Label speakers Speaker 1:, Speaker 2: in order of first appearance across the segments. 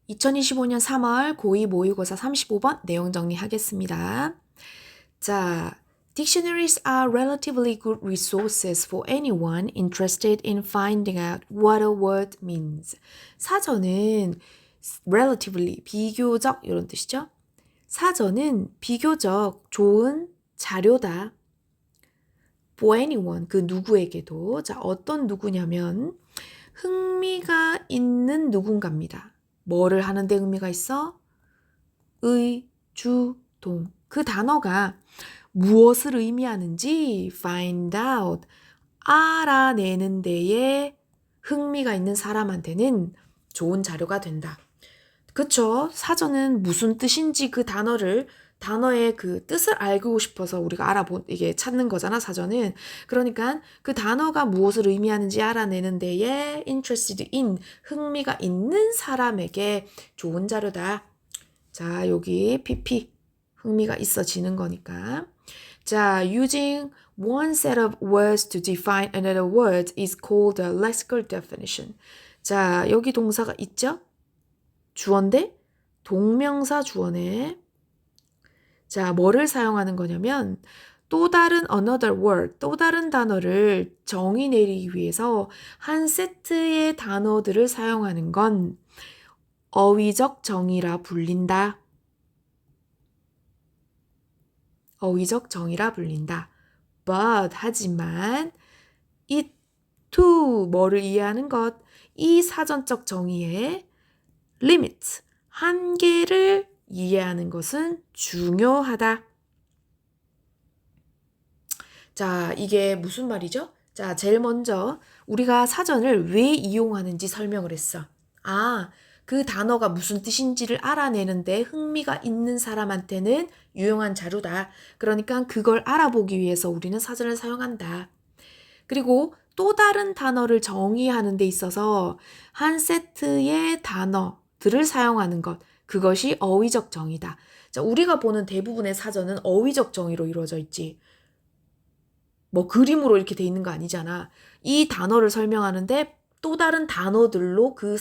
Speaker 1: 2025년 3월 고2 모의고사 35번 내용 정리하겠습니다. 자, Dictionaries are relatively good resources for anyone interested in finding out what a word means. 사전은 relatively, 비교적 이런 뜻이죠. 사전은 비교적 좋은 자료다. For anyone, 그 누구에게도. 자, 어떤 누구냐면 흥미가 있는 누군가입니다. 뭐를 하는데 흥미가 있어? 의, 주, 동. 그 단어가 무엇을 의미하는지 find out, 알아내는 데에 흥미가 있는 사람한테는 좋은 자료가 된다. 그쵸? 사전은 무슨 뜻인지 그 단어의 그 뜻을 알고 싶어서 우리가 이게 찾는 거잖아, 사전은. 그러니까 그 단어가 무엇을 의미하는지 알아내는 데에 interested in, 흥미가 있는 사람에게 좋은 자료다. 자, 여기 PP, 흥미가 있어지는 거니까. 자, using one set of words to define another word is called a lexical definition. 자, 여기 동사가 있죠? 주어인데 동명사 주어네. 자, 뭐를 사용하는 거냐면 또 다른 another word, 또 다른 단어를 정의 내리기 위해서 한 세트의 단어들을 사용하는 건 어휘적 정의라 불린다. 어휘적 정의라 불린다. But, 하지만 it to, 뭐를 이해하는 것, 이 사전적 정의의 limit, 한계를 이해하는 것은 중요하다. 자, 이게 무슨 말이죠? 자, 제일 먼저 우리가 사전을 왜 이용하는지 설명을 했어. 아, 그 단어가 무슨 뜻인지를 알아내는데 흥미가 있는 사람한테는 유용한 자료다. 그러니까 그걸 알아보기 위해서 우리는 사전을 사용한다. 그리고 또 다른 단어를 정의하는 데 있어서 한 세트의 단어들을 사용하는 것, 그것이 어휘적 정의다. 자, 우리가 보는 대부분의 사전은 어휘적 정의로 이루어져 있지. 뭐 그림으로 이렇게 돼 있는 거 아니잖아. 이 단어를 설명하는데 또 다른 단어들로 그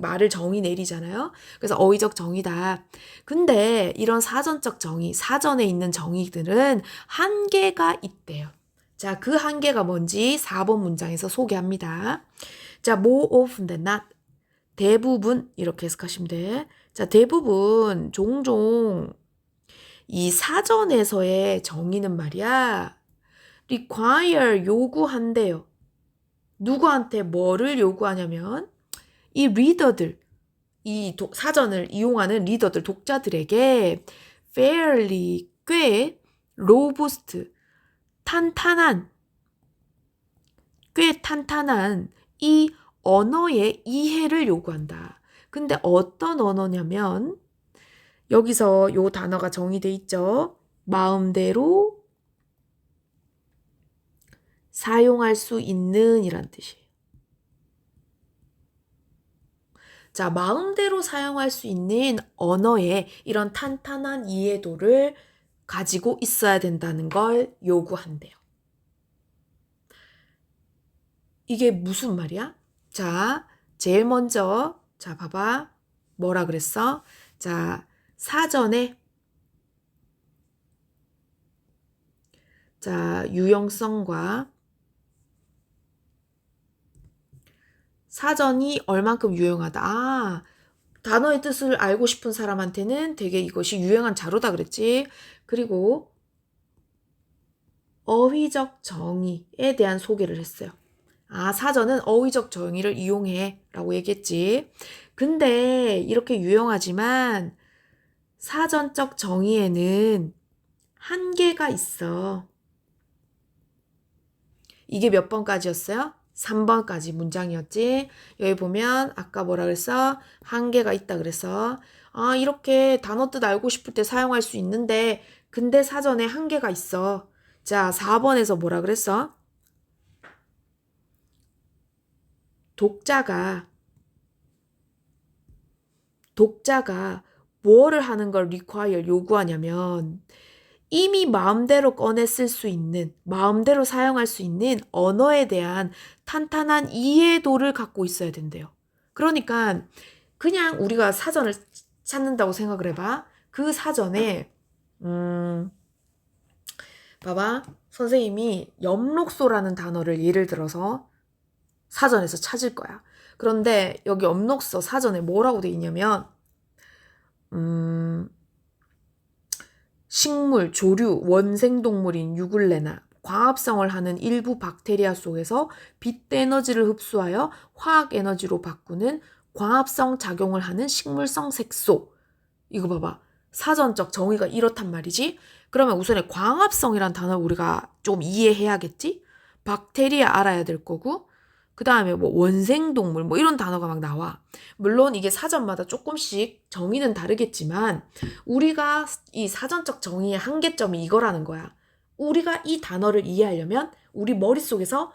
Speaker 1: 말을 정의 내리잖아요. 그래서 어휘적 정의다. 근데 이런 사전적 정의, 사전에 있는 정의들은 한계가 있대요. 자, 그 한계가 뭔지 4번 문장에서 소개합니다. 자, more often than not. 대부분 이렇게 해석하시면 돼. 자, 대부분 종종 이 사전에서의 정의는 말이야. require 요구한대요. 누구한테 뭐를 요구하냐면 이 리더들, 사전을 이용하는 리더들, 독자들에게 fairly, 꽤 robust, 꽤 탄탄한 이 언어의 이해를 요구한다. 근데 어떤 언어냐면 여기서 요 단어가 정의돼 있죠. 마음대로 사용할 수 있는 이란 뜻이에요. 자, 마음대로 사용할 수 있는 언어의 이런 탄탄한 이해도를 가지고 있어야 된다는 걸 요구한대요. 이게 무슨 말이야? 자, 제일 먼저, 자, 봐봐. 뭐라 그랬어? 자, 사전에, 자, 유용성과 사전이 얼만큼 유용하다. 아, 단어의 뜻을 알고 싶은 사람한테는 되게 이것이 유용한 자료다 그랬지. 그리고 어휘적 정의에 대한 소개를 했어요. 아, 사전은 어휘적 정의를 이용해 라고 얘기했지. 근데 이렇게 유용하지만 사전적 정의에는 한계가 있어. 이게 몇 번까지였어요? 3번까지 문장이었지. 여기 보면 아까 뭐라 그랬어? 한계가 있다 그래서 아, 이렇게 단어 뜻 알고 싶을 때 사용할 수 있는데 근데 사전에 한계가 있어. 자, 4번에서 뭐라 그랬어? 독자가 뭐를 하는 걸 require 요구하냐면 이미 마음대로 꺼내 쓸 수 있는, 마음대로 사용할 수 있는 언어에 대한 탄탄한 이해도를 갖고 있어야 된대요. 그러니까 그냥 우리가 사전을 찾는다고 생각을 해봐. 그 사전에 봐봐. 선생님이 엽록소라는 단어를 예를 들어서 사전에서 찾을 거야. 그런데 여기 엽록소 사전에 뭐라고 돼 있냐면 식물, 조류, 원생동물인 유글레나 광합성을 하는 일부 박테리아 속에서 빛 에너지를 흡수하여 화학 에너지로 바꾸는 광합성 작용을 하는 식물성 색소. 이거 봐봐. 사전적 정의가 이렇단 말이지. 그러면 우선에 광합성이란 단어 우리가 좀 이해해야겠지? 박테리아 알아야 될 거고, 그 다음에 뭐 원생동물 뭐 이런 단어가 막 나와. 물론 이게 사전마다 조금씩 정의는 다르겠지만 우리가 이 사전적 정의의 한계점이 이거라는 거야. 우리가 이 단어를 이해하려면 우리 머릿속에서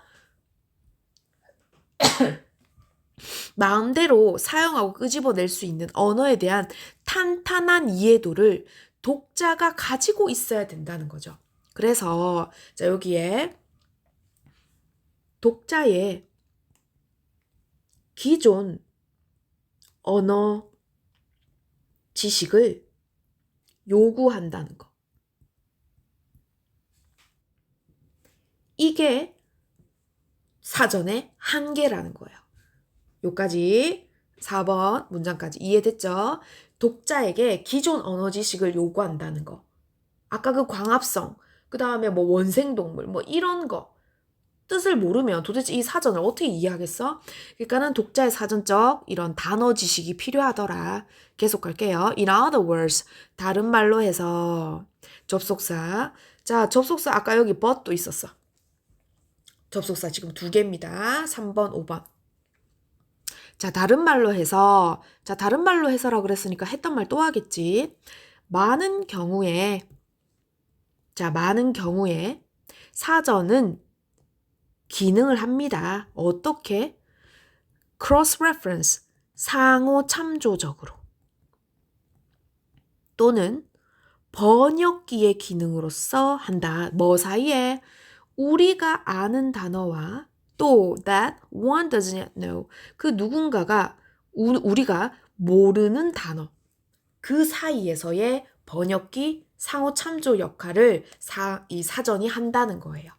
Speaker 1: 마음대로 사용하고 끄집어낼 수 있는 언어에 대한 탄탄한 이해도를 독자가 가지고 있어야 된다는 거죠. 그래서 자 여기에 독자의 기존 언어 지식을 요구한다는 거. 이게 사전의 한계라는 거예요. 요까지 4번 문장까지 이해됐죠? 독자에게 기존 언어 지식을 요구한다는 거. 아까 그 광합성, 그 다음에 뭐 원생동물, 뭐 이런 거. 뜻을 모르면 도대체 이 사전을 어떻게 이해하겠어? 그러니까는 독자의 사전적 이런 단어 지식이 필요하더라. 계속 갈게요. In other words, 다른 말로 해서 접속사. 자, 접속사 아까 여기 but도 있었어. 접속사 지금 2개입니다. 3번, 5번. 자, 다른 말로 해서라 그랬으니까 했던 말 또 하겠지. 많은 경우에 사전은 기능을 합니다. 어떻게? cross-reference, 상호 참조적으로. 또는 번역기의 기능으로서 한다. 뭐 사이에? 우리가 아는 단어와 또 that one does not know. 그 누군가가 우리가 모르는 단어. 그 사이에서의 번역기 상호 참조 역할을 이 사전이 한다는 거예요.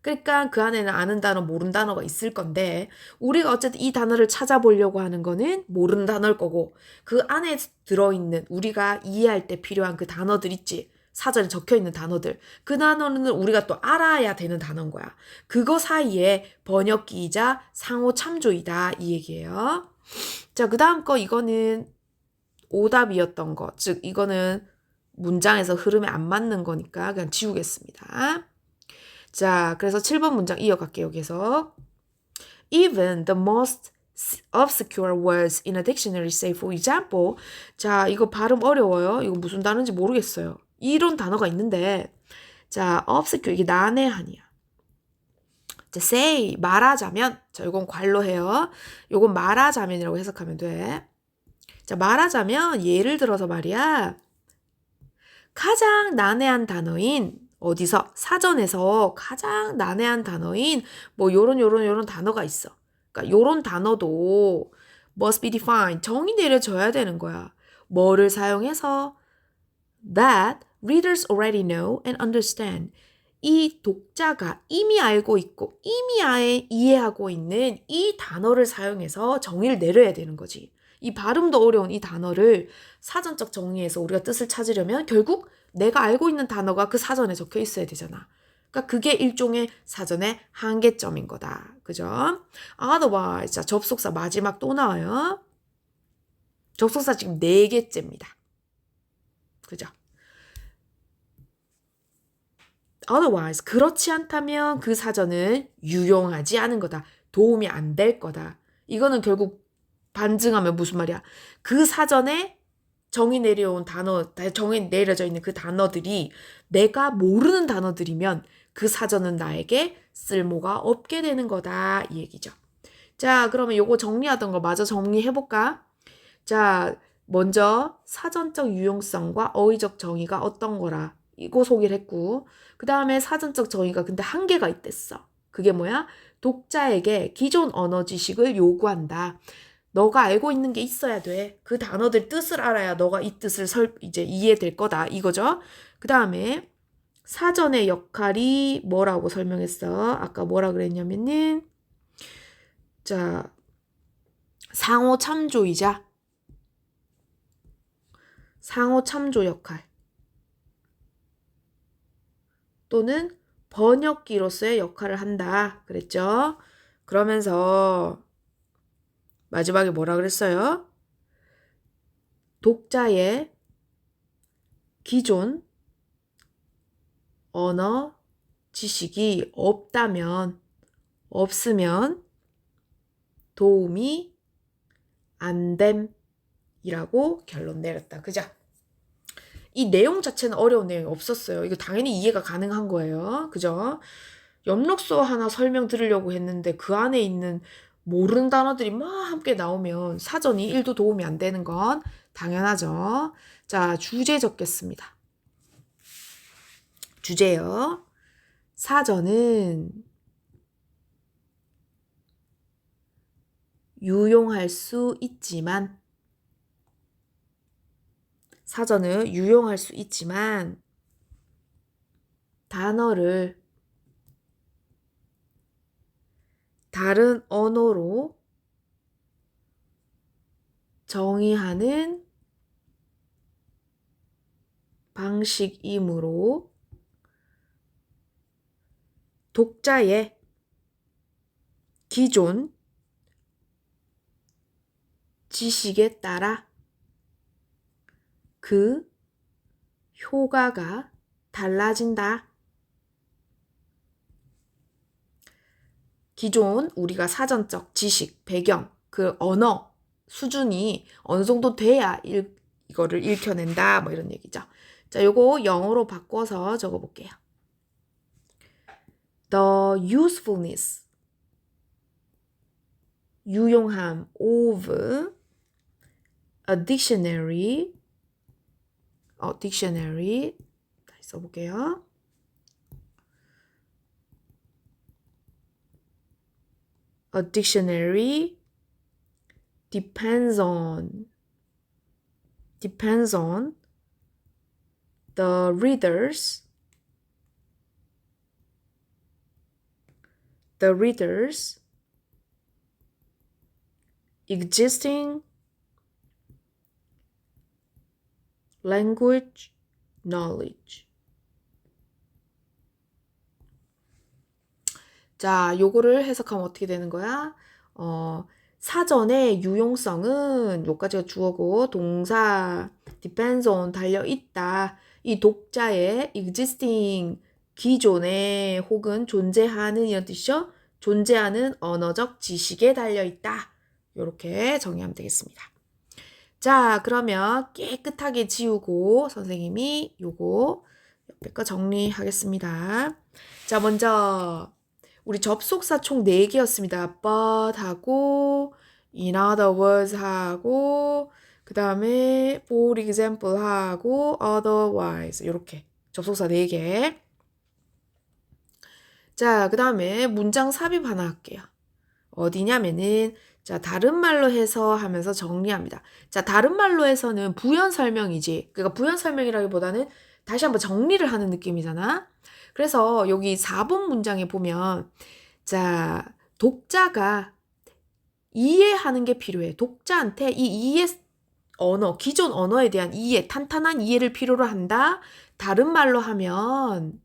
Speaker 1: 그러니까 그 안에는 아는 단어, 모르는 단어가 있을 건데 우리가 어쨌든 이 단어를 찾아보려고 하는 거는 모르는 단어일 거고 그 안에 들어있는 우리가 이해할 때 필요한 그 단어들 있지. 사전에 적혀있는 단어들. 그 단어는 우리가 또 알아야 되는 단어인 거야. 그거 사이에 번역기이자 상호 참조이다. 이 얘기예요. 자, 그 다음 거 이거는 오답이었던 거. 즉 이거는 문장에서 흐름에 안 맞는 거니까 그냥 지우겠습니다. 자, 그래서 7번 문장 이어갈게요. 계속. Even the most obscure words in a dictionary say, for example. 자, 이거 발음 어려워요. 이거 무슨 단어인지 모르겠어요. 이런 단어가 있는데 자, obscure 이게 난해한이야. 자, say 말하자면 자, 이건 관로해요. 이건 말하자면이라고 해석하면 돼. 자, 말하자면 예를 들어서 말이야. 가장 난해한 단어인 어디서? 사전에서 가장 난해한 단어인 뭐 요런 단어가 있어. 그러니까 요런 단어도 must be defined. 정의 내려져야 되는 거야. 뭐를 사용해서? That readers already know and understand. 이 독자가 이미 알고 있고 이미 이해하고 있는 이 단어를 사용해서 정의를 내려야 되는 거지. 이 발음도 어려운 이 단어를 사전적 정의에서 우리가 뜻을 찾으려면 결국 내가 알고 있는 단어가 그 사전에 적혀 있어야 되잖아. 그러니까 그게 일종의 사전의 한계점인 거다. 그죠? Otherwise, 자, 접속사 마지막 또 나와요. 접속사 지금 4개째입니다. 그죠? Otherwise, 그렇지 않다면 그 사전은 유용하지 않은 거다. 도움이 안 될 거다. 이거는 결국 반증하면 무슨 말이야? 그 사전에 정의 내려져 있는 그 단어들이 내가 모르는 단어들이면 그 사전은 나에게 쓸모가 없게 되는 거다. 이 얘기죠. 자, 그러면 요거 정리하던 거 마저 정리해볼까? 자, 먼저 사전적 유용성과 어휘적 정의가 어떤 거라. 이거 소개를 했고 그 다음에 사전적 정의가 근데 한계가 있댔어. 그게 뭐야? 독자에게 기존 언어 지식을 요구한다. 너가 알고 있는 게 있어야 돼. 그 단어들 뜻을 알아야 너가 이 뜻을 이제 이해될 거다. 이거죠. 그 다음에 사전의 역할이 뭐라고 설명했어? 아까 뭐라 그랬냐면은 자, 상호 참조이자 상호 참조 역할 또는 번역기로서의 역할을 한다. 그랬죠? 그러면서 마지막에 뭐라 그랬어요? 독자의 기존 언어 지식이 없으면 도움이 안 됨이라고 결론 내렸다. 그죠? 이 내용 자체는 어려운 내용이 없었어요. 이거 당연히 이해가 가능한 거예요. 그죠? 엽록소 하나 설명 드리려고 했는데 그 안에 있는 모르는 단어들이 막 함께 나오면 사전이 1도 도움이 안 되는 건 당연하죠. 자, 주제 적겠습니다. 주제요. 사전은 유용할 수 있지만 단어를 다른 언어로 정의하는 방식이므로 독자의 기존 지식에 따라 그 효과가 달라진다. 기존 우리가 사전적 지식, 배경, 그 언어 수준이 어느 정도 돼야 이거를 읽혀낸다. 뭐 이런 얘기죠. 자, 요거 영어로 바꿔서 적어볼게요. The usefulness, 유용함 of a dictionary, 다시 써볼게요. A dictionary depends on the reader's existing language knowledge. 자, 요거를 해석하면 어떻게 되는 거야? 사전의 유용성은 요까지가 주어고 동사 depends on 달려있다. 이 독자의 existing 기존에 혹은 존재하는 이런 뜻이죠. 존재하는 언어적 지식에 달려있다. 요렇게 정의하면 되겠습니다. 자, 그러면 깨끗하게 지우고 선생님이 요거 옆에 거 정리하겠습니다. 자, 먼저 우리 접속사 총 4개였습니다. but 하고 in other words 하고 그 다음에 for example 하고 otherwise 이렇게 접속사 4개. 자, 그 다음에 문장 삽입 하나 할게요. 어디냐면은 자, 다른 말로 해서 하면서 정리합니다. 자, 다른 말로 해서는 부연 설명이지. 그러니까 부연 설명이라기보다는 다시 한번 정리를 하는 느낌이잖아. 그래서 여기 4번 문장에 보면 자, 독자가 이해하는 게 필요해. 독자한테 이 이해 언어, 기존 언어에 대한 이해, 탄탄한 이해를 필요로 한다. 다른 말로 하면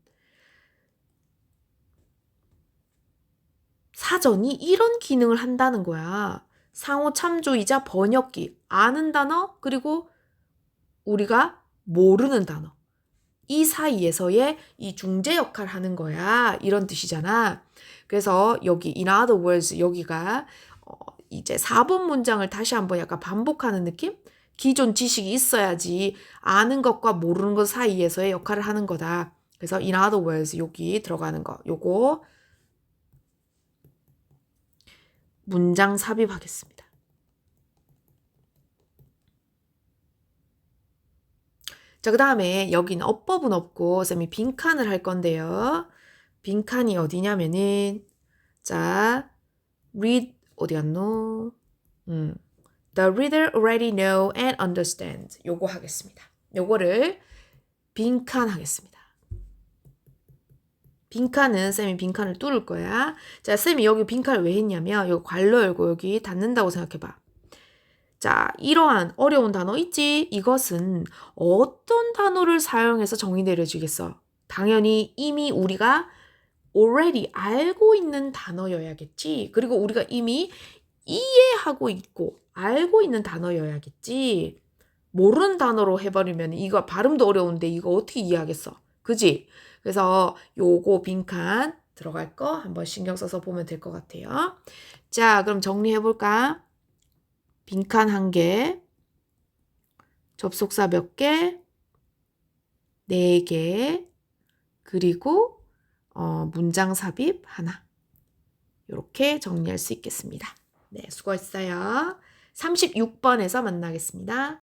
Speaker 1: 사전이 이런 기능을 한다는 거야. 상호 참조이자 번역기, 아는 단어, 그리고 우리가 모르는 단어. 이 사이에서의 이 중재 역할을 하는 거야. 이런 뜻이잖아. 그래서 여기 in other words 여기가 이제 4번 문장을 다시 한번 약간 반복하는 느낌? 기존 지식이 있어야지 아는 것과 모르는 것 사이에서의 역할을 하는 거다. 그래서 in other words 여기 들어가는 거. 요거 문장 삽입하겠습니다. 자, 그 다음에 여기는 어법은 없고 쌤이 빈칸을 할 건데요. 빈칸이 어디냐면은 자, read 어디 갔노? The reader already know and understand. 요거 하겠습니다. 요거를 빈칸 하겠습니다. 빈칸은 쌤이 빈칸을 뚫을 거야. 자, 쌤이 여기 빈칸을 왜 했냐면 여기 괄호 열고 여기 닫는다고 생각해봐. 자, 이러한 어려운 단어 있지? 이것은 어떤 단어를 사용해서 정의 내려지겠어? 당연히 이미 우리가 already 알고 있는 단어여야겠지. 그리고 우리가 이미 이해하고 있고 알고 있는 단어여야겠지. 모르는 단어로 해버리면 이거 발음도 어려운데 이거 어떻게 이해하겠어? 그지? 그래서 요거 빈칸 들어갈 거 한번 신경 써서 보면 될 것 같아요. 자, 그럼 정리해볼까? 빈칸 1개, 접속사 몇 개, 4개, 그리고 문장 삽입 하나. 이렇게 정리할 수 있겠습니다. 네, 수고했어요. 36번에서 만나겠습니다.